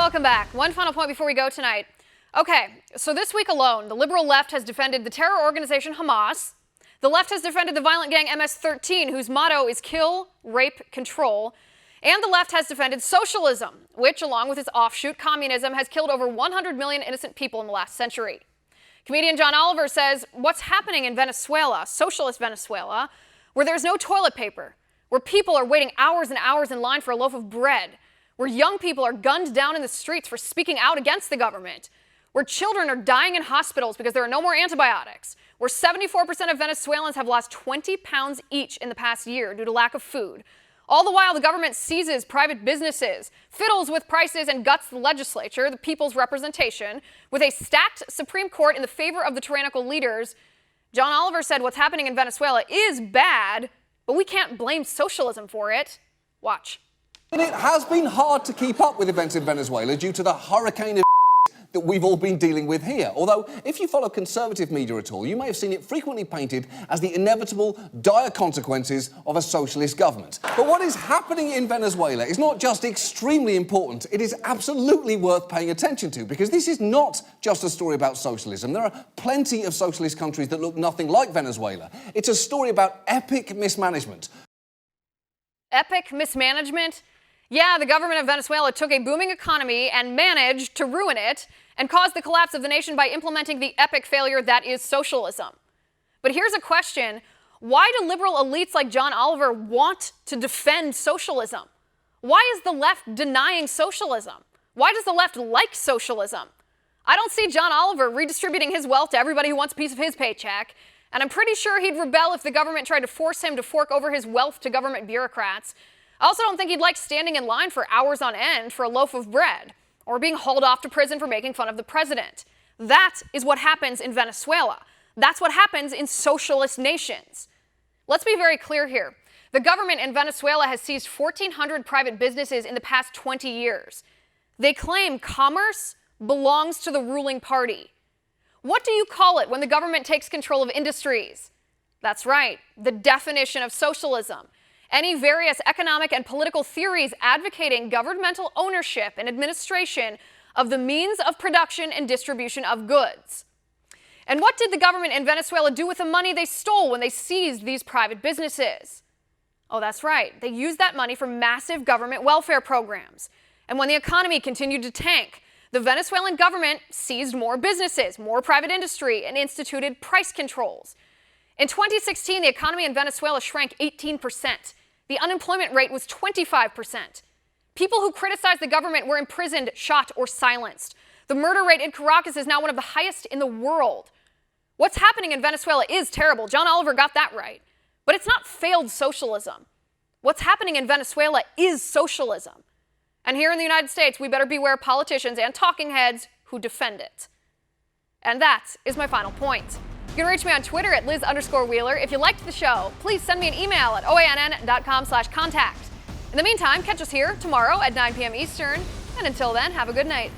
welcome back. One final point before we go tonight. Okay, so this week alone, the liberal left has defended the terror organization Hamas. The left has defended the violent gang MS-13, whose motto is kill, rape, control. And the left has defended socialism, which, along with its offshoot, communism, has killed over 100 million innocent people in the last century. Comedian John Oliver says, what's happening in Venezuela, socialist Venezuela, where there's no toilet paper, where people are waiting hours and hours in line for a loaf of bread, where young people are gunned down in the streets for speaking out against the government, where children are dying in hospitals because there are no more antibiotics, where 74% of Venezuelans have lost 20 pounds each in the past year due to lack of food. All the while, the government seizes private businesses, fiddles with prices, and guts the legislature, the people's representation, with a stacked Supreme Court in the favor of the tyrannical leaders. John Oliver said what's happening in Venezuela is bad, but we can't blame socialism for it. Watch. And it has been hard to keep up with events in Venezuela due to the hurricane of that we've all been dealing with here. Although, if you follow conservative media at all, you may have seen it frequently painted as the inevitable, dire consequences of a socialist government. But what is happening in Venezuela is not just extremely important, it is absolutely worth paying attention to, because this is not just a story about socialism. There are plenty of socialist countries that look nothing like Venezuela. It's a story about epic mismanagement. Epic mismanagement? Yeah, the government of Venezuela took a booming economy and managed to ruin it and caused the collapse of the nation by implementing the epic failure that is socialism. But here's a question. Why do liberal elites like John Oliver want to defend socialism? Why is the left denying socialism? Why does the left like socialism? I don't see John Oliver redistributing his wealth to everybody who wants a piece of his paycheck, and I'm pretty sure he'd rebel if the government tried to force him to fork over his wealth to government bureaucrats. I also don't think he'd like standing in line for hours on end for a loaf of bread, or being hauled off to prison for making fun of the president. That is what happens in Venezuela. That's what happens in socialist nations. Let's be very clear here. The government in Venezuela has seized 1,400 private businesses in the past 20 years. They claim commerce belongs to the ruling party. What do you call it when the government takes control of industries? That's right, the definition of socialism. Any various economic and political theories advocating governmental ownership and administration of the means of production and distribution of goods. And what did the government in Venezuela do with the money they stole when they seized these private businesses? Oh, that's right. They used that money for massive government welfare programs. And when the economy continued to tank, the Venezuelan government seized more businesses, more private industry, and instituted price controls. In 2016, the economy in Venezuela shrank 18%. The unemployment rate was 25%. People who criticized the government were imprisoned, shot, or silenced. The murder rate in Caracas is now one of the highest in the world. What's happening in Venezuela is terrible. John Oliver got that right. But it's not failed socialism. What's happening in Venezuela is socialism. And here in the United States, we better beware politicians and talking heads who defend it. And that is my final point. You can reach me on Twitter at Liz_Wheeler. If you liked the show, please send me an email at oann.com/contact. In the meantime, catch us here tomorrow at 9 p.m. Eastern. And until then, have a good night.